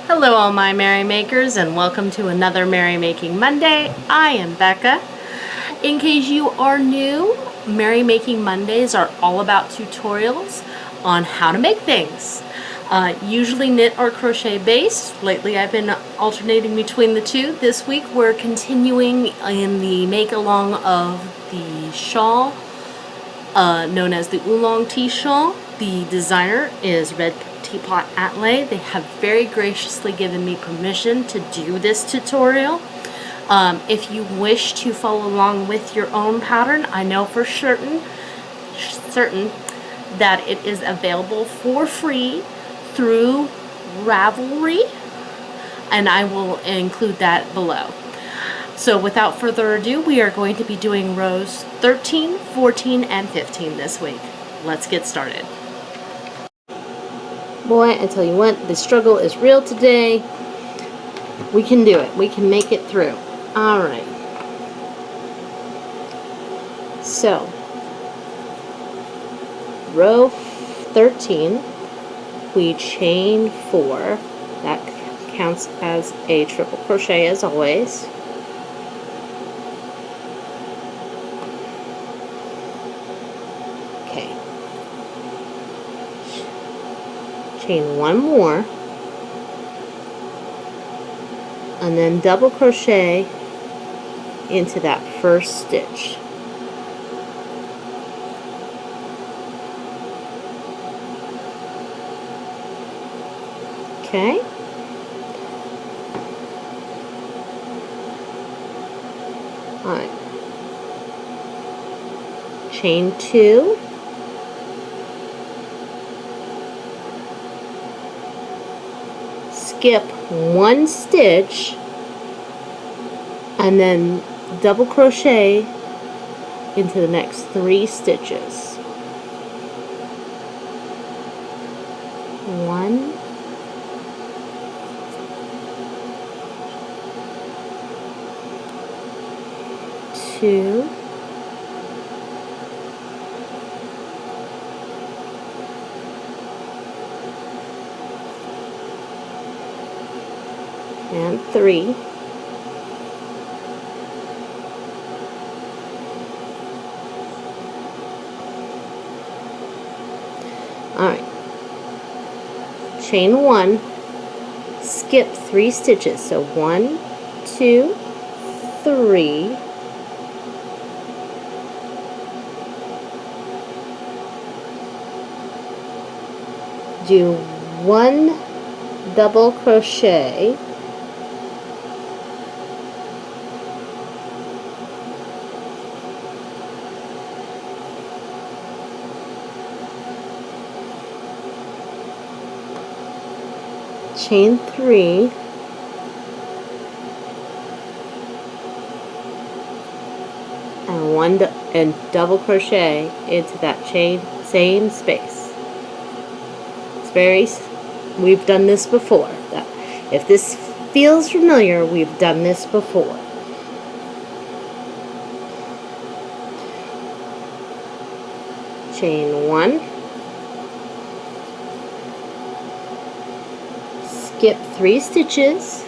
Hello all my merry makers and welcome to another Merry Making Monday. I am Becca. In case you are new, Merry Making Mondays are all about tutorials on how to make things. Usually knit or crochet based. Lately I've been alternating between the two. This week we're continuing in the make along of the shawl known as the oolong tea shawl. The designer is Red Teapot Atlay. They have very graciously given me permission to do this tutorial. If you wish to follow along with your own pattern, I know for certain that it is available for free through Ravelry, and I will include that below. So without further ado, we are going to be doing rows 13, 14, and 15 this week. Let's get started. Boy, I tell you what, the struggle is real today. We can do it. We can make it through. Alright. So, row 13, we chain 4. That counts as a triple crochet as always. Okay. Chain 1 more. And then double crochet into that first stitch. Okay. Alright. Chain 2. Skip 1 stitch and then double crochet into the next 3 stitches. 1, 2, 3. Alright. Chain 1, skip 3 stitches. So 1, 2, 3. Do 1 double crochet. Chain 3, and double crochet into that chain, same space. It's we've done this before. If this feels familiar, we've done this before. Chain 1. Skip 3 stitches.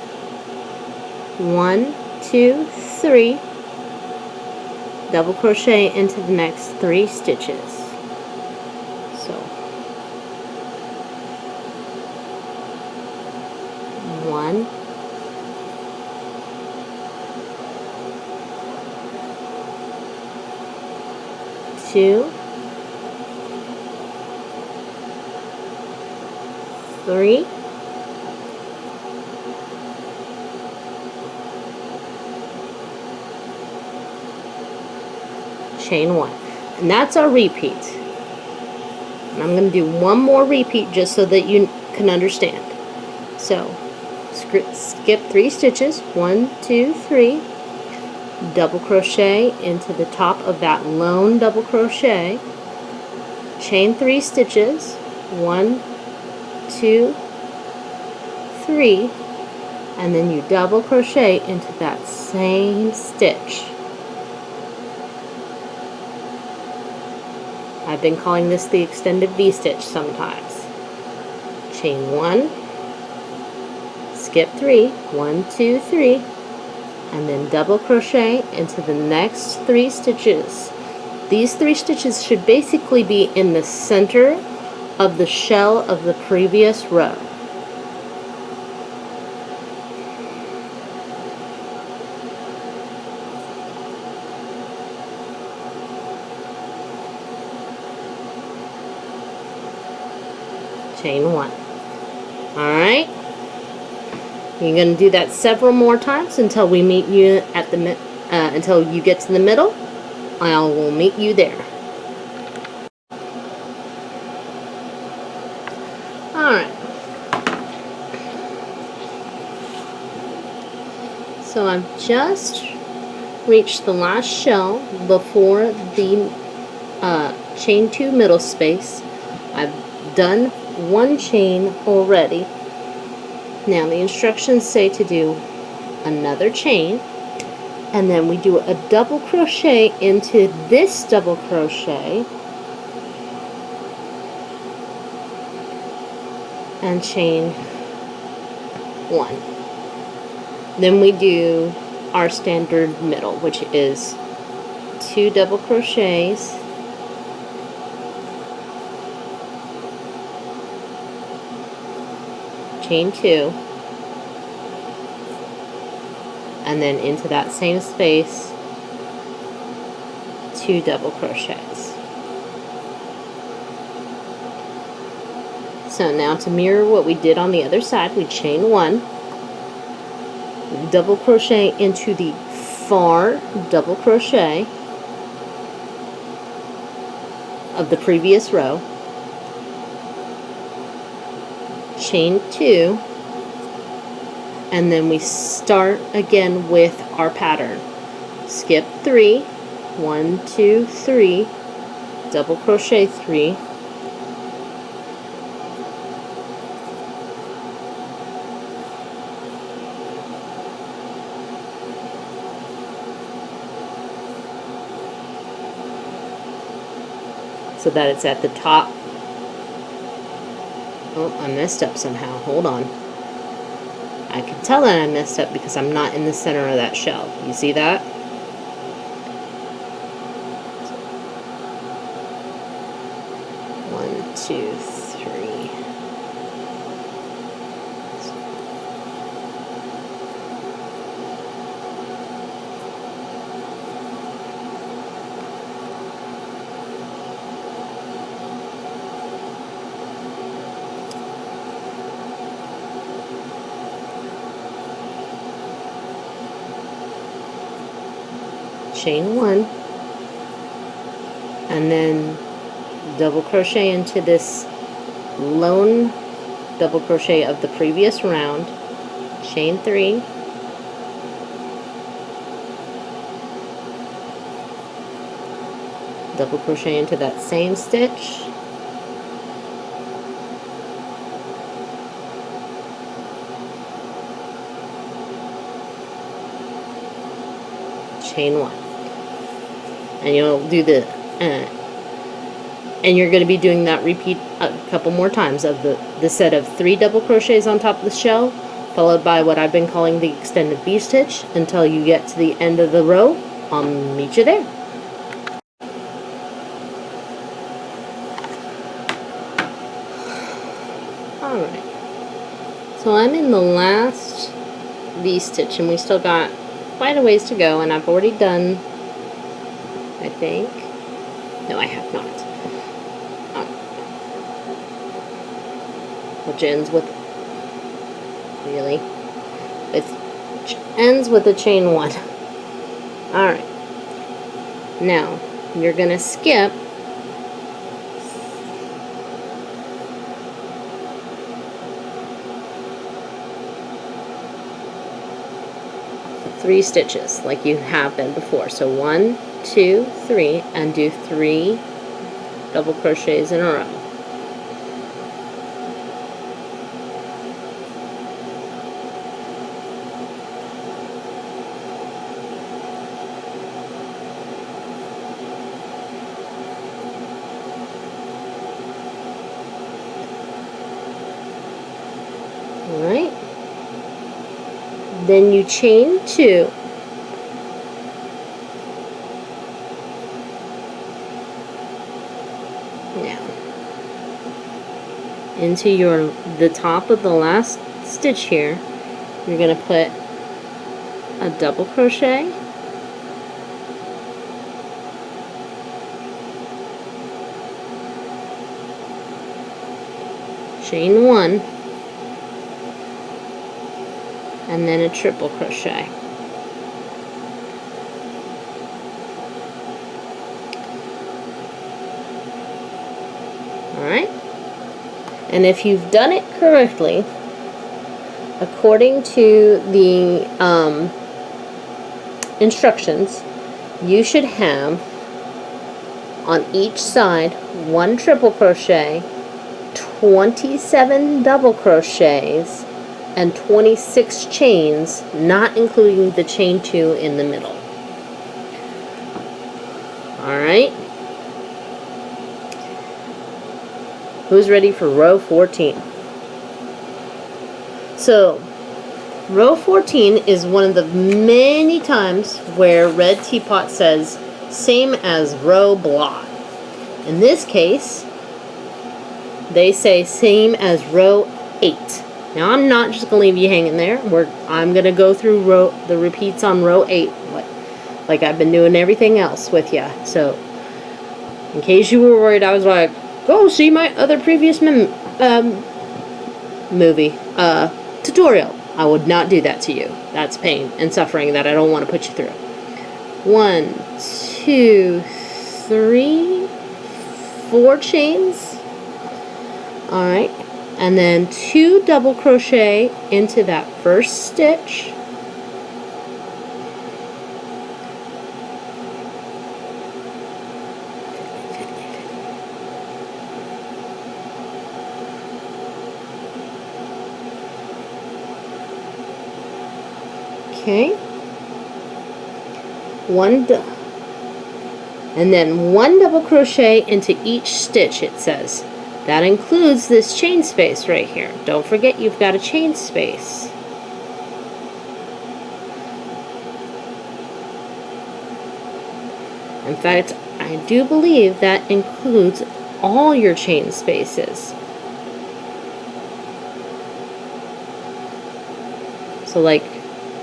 1, 2, 3. Double crochet into the next 3 stitches. So 1, 2, 3. Chain 1. And that's our repeat. And I'm going to do one more repeat just so that you can understand. So, skip 3 stitches. 1, 2, 3. Double crochet into the top of that lone double crochet. Chain 3 stitches. 1, 2, 3. And then you double crochet into that same stitch. I've been calling this the extended V-stitch sometimes. Chain 1, skip 3, 1, 2, 3, and then double crochet into the next 3 stitches. These 3 stitches should basically be in the center of the shell of the previous row. Chain 1. Alright, you're going to do that several more times until we meet you at the until you get to the middle. I will meet you there. Alright, so I've just reached the last shell before the chain 2 middle space. I've done 1 chain already. Now the instructions say to do another chain, and then we do a double crochet into this double crochet and chain 1. Then we do our standard middle, which is 2 double crochets, chain 2, and then into that same space 2 double crochets. So now to mirror what we did on the other side, we chain 1, double crochet into the far double crochet of the previous row, chain 2, and then we start again with our pattern. Skip 3, 1, 2, 3, double crochet 3, so that it's at the top. Oh, I messed up somehow. Hold on. I can tell that I messed up because I'm not in the center of that shell. You see that? One, two, three. Chain 1, and then double crochet into this lone double crochet of the previous round, chain 3, double crochet into that same stitch, chain 1. And you'll do the and you're going to be doing that repeat a couple more times of the set of 3 double crochets on top of the shell, followed by what I've been calling the extended V stitch until you get to the end of the row. I'll meet you there. Alright, so I'm in the last V stitch and we still got quite a ways to go, and I've already done, I think, no I have not, which ends with, really, it ends with a chain 1. Alright, now you're going to skip three stitches like you have been before. So 1, 2, 3, and do 3 double crochets in a row. All right. Then you chain 2. Now, into the top of the last stitch here, you're going to put a double crochet, chain 1, and then a triple crochet. Alright? And if you've done it correctly, according to the instructions, you should have on each side 1 triple crochet, 27 double crochets, and 26 chains, not including the chain 2 in the middle. Alright? Who's ready for row 14? So, row 14 is one of the many times where Red Teapot says same as row blah. In this case, they say same as row 8. Now I'm not just going to leave you hanging there. I'm going to go through the repeats on row 8 like I've been doing everything else with you. So, in case you were worried, I was like, go see my other previous tutorial. I would not do that to you. That's pain and suffering that I don't want to put you through. 1, 2, 3, 4 chains. Alright. And then 2 double crochet into that first stitch. Okay, and then 1 double crochet into each stitch, it says. That includes this chain space right here. Don't forget you've got a chain space. In fact, I do believe that includes all your chain spaces. So like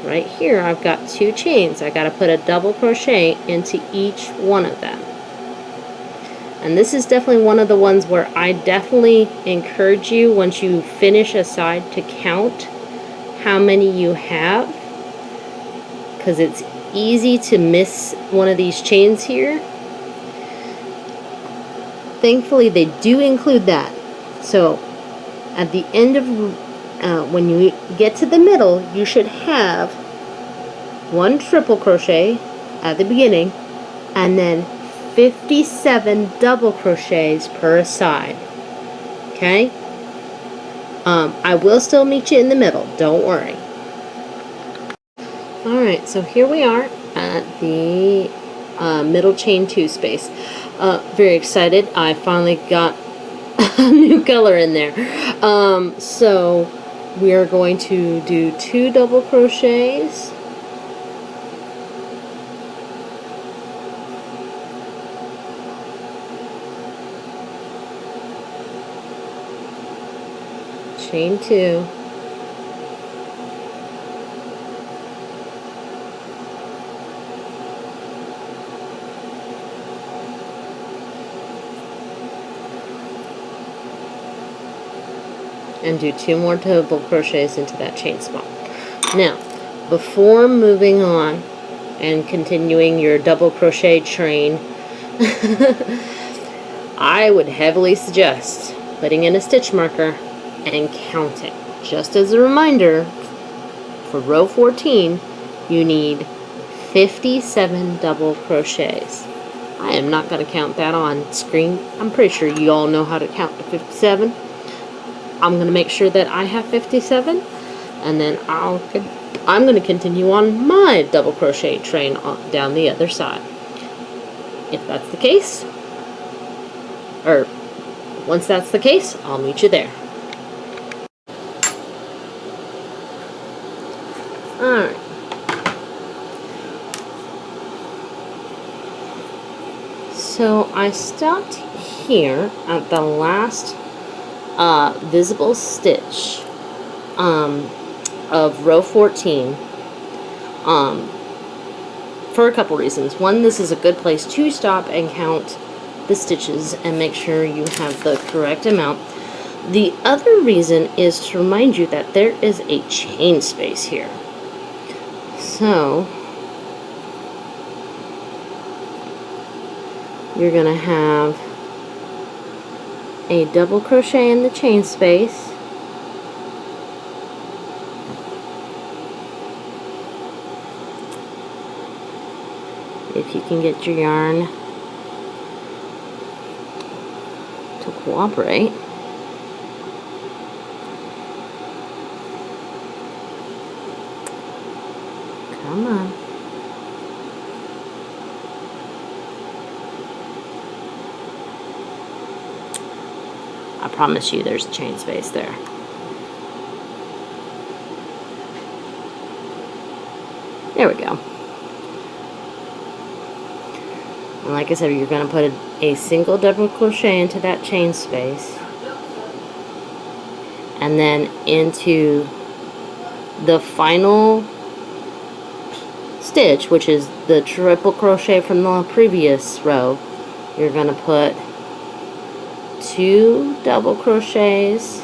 right here, I've got 2 chains. I got to put a double crochet into each one of them. And this is definitely one of the ones where I definitely encourage you, once you finish a side, to count how many you have, because it's easy to miss one of these chains here. Thankfully, they do include that. So at the end of when you get to the middle, you should have 1 triple crochet at the beginning, and then 57 double crochets per side. Okay? I will still meet you in the middle. Don't worry. Alright, so here we are at the middle chain 2 space. Very excited. I finally got a new color in there. So we are going to do 2 double crochets. Chain 2. And do 2 more double crochets into that chain spot. Now, before moving on and continuing your double crochet train, I would heavily suggest putting in a stitch marker and counting. Just as a reminder, for row 14, you need 57 double crochets. I am not going to count that on screen. I'm pretty sure you all know how to count to 57. I'm going to make sure that I have 57, and then I'm going to continue on my double crochet train down the other side. If that's the case, or once that's the case, I'll meet you there. Alright. So I stopped here at the last visible stitch of row 14 for a couple reasons. One, this is a good place to stop and count the stitches and make sure you have the correct amount. The other reason is to remind you that there is a chain space here. So you're going to have a double crochet in the chain space, if you can get your yarn to cooperate. Come on. I promise you there's a chain space there. There we go. And like I said, you're going to put a single double crochet into that chain space. And then into the final stitch, which is the triple crochet from the previous row, you're going to put 2 double crochets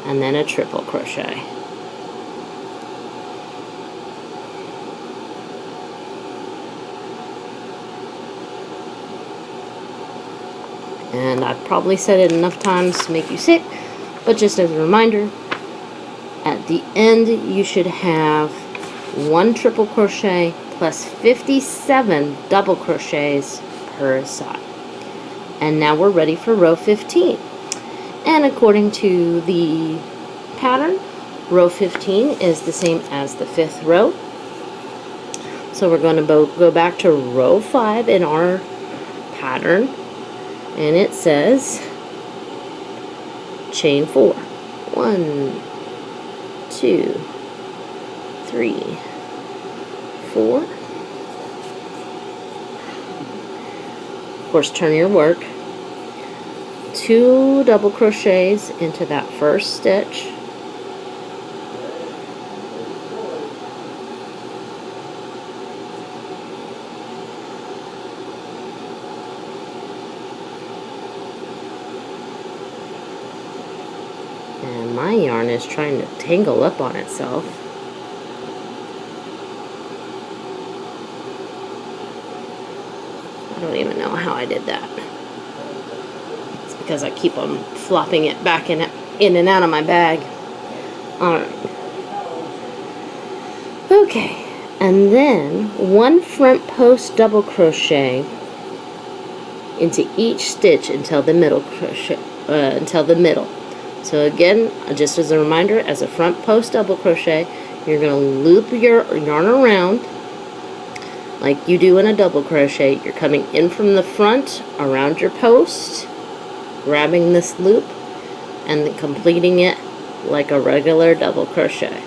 and then a triple crochet. And I've probably said it enough times to make you sick, but just as a reminder, at the end you should have 1 triple crochet plus 57 double crochets per side. And now we're ready for row 15. And according to the pattern, row 15 is the same as the 5th row. So we're going to go back to row 5 in our pattern, and it says chain 4. 1, 2, 3, 4. Of course, turn your work. 2 double crochets into that first stitch. And my yarn is trying to tangle up on itself. I don't even know how I did that. It's because I keep on flopping it back in and out of my bag. Alright. Okay. And then 1 front post double crochet into each stitch until the middle crochet, So again, just as a reminder, as a front post double crochet, you're going to loop your yarn around like you do in a double crochet. You're coming in from the front around your post, grabbing this loop, and then completing it like a regular double crochet.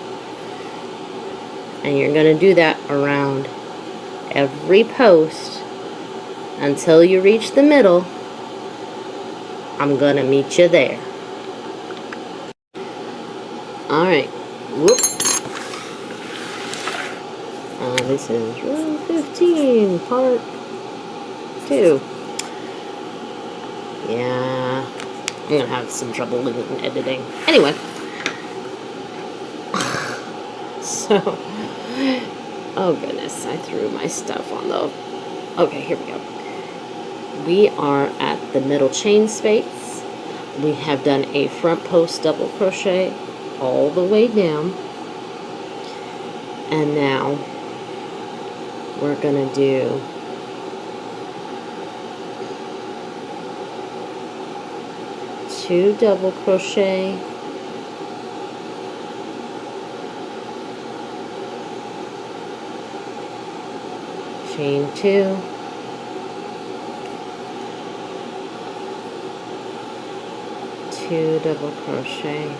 And you're going to do that around every post until you reach the middle. I'm going to meet you there. Alright, whoop. This is row 15, part 2. Yeah, I'm going to have some trouble in editing. Anyway. So, oh goodness, I threw my stuff on the... Okay, here we go. We are at the middle chain space. We have done a front post double crochet all the way down, and now we're gonna do two double crochet, chain 2, 2 double crochet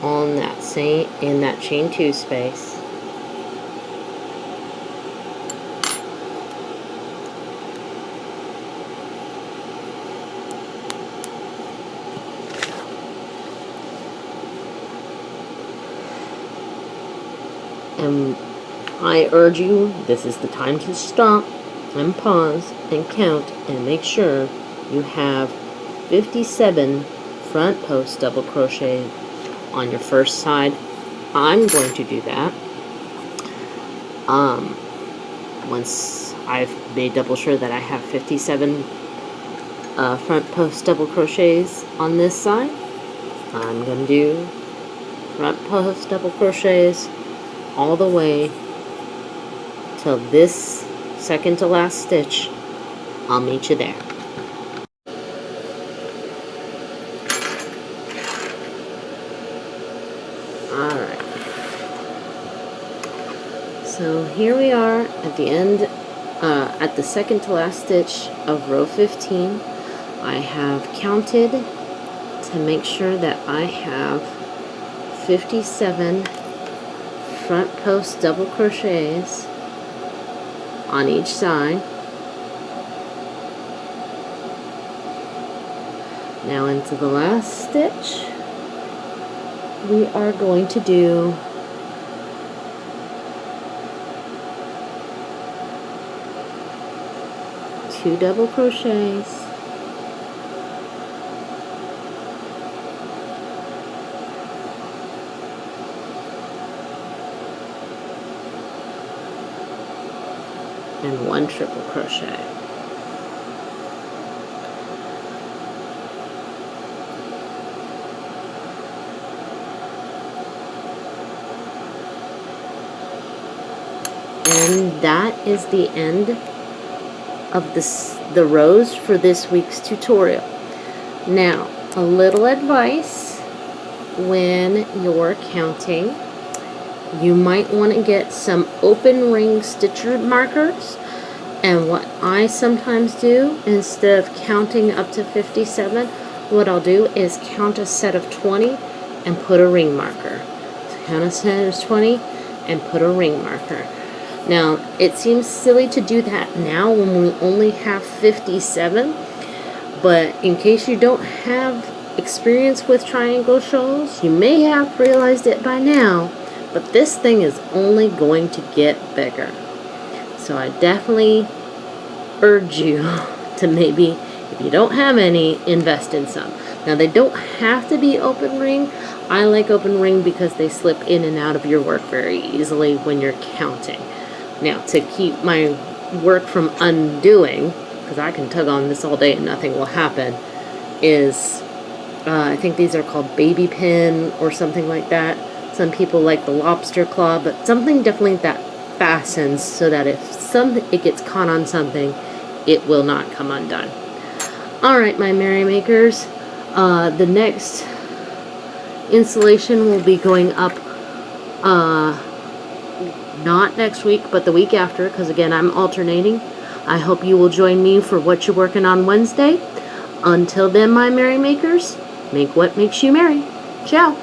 on that same, in that chain 2 space. And I urge you, this is the time to stop and pause and count and make sure you have 57 front post double crochet on your first side. I'm going to do that once I've made double sure that I have 57 front post double crochets on this side. I'm going to do front post double crochets all the way till this second to last stitch. I'll meet you there. Alright, so here we are at the end, at the second to last stitch of row 15. I have counted to make sure that I have 57 front post double crochets on each side. Now into the last stitch, we are going to do 2 double crochets and 1 triple crochet. And that is the end of the rows for this week's tutorial. Now, a little advice when you're counting. You might want to get some open ring stitcher markers, and what I sometimes do, instead of counting up to 57, what I'll do is count a set of 20 and put a ring marker. So count a set of 20 and put a ring marker. Now, it seems silly to do that now when we only have 57, but in case you don't have experience with triangle shawls, you may have realized it by now, but this thing is only going to get bigger. So I definitely urge you to maybe, if you don't have any, invest in some. Now, they don't have to be open ring. I like open ring because they slip in and out of your work very easily when you're counting. Now, to keep my work from undoing, because I can tug on this all day and nothing will happen, is I think these are called baby pin or something like that. Some people like the lobster claw, but something definitely that fastens so that if it gets caught on something, it will not come undone. Alright, my merrymakers, the next installation will be going up not next week, but the week after, because again, I'm alternating. I hope you will join me for what you're working on Wednesday. Until then, my merrymakers, make what makes you merry. Ciao.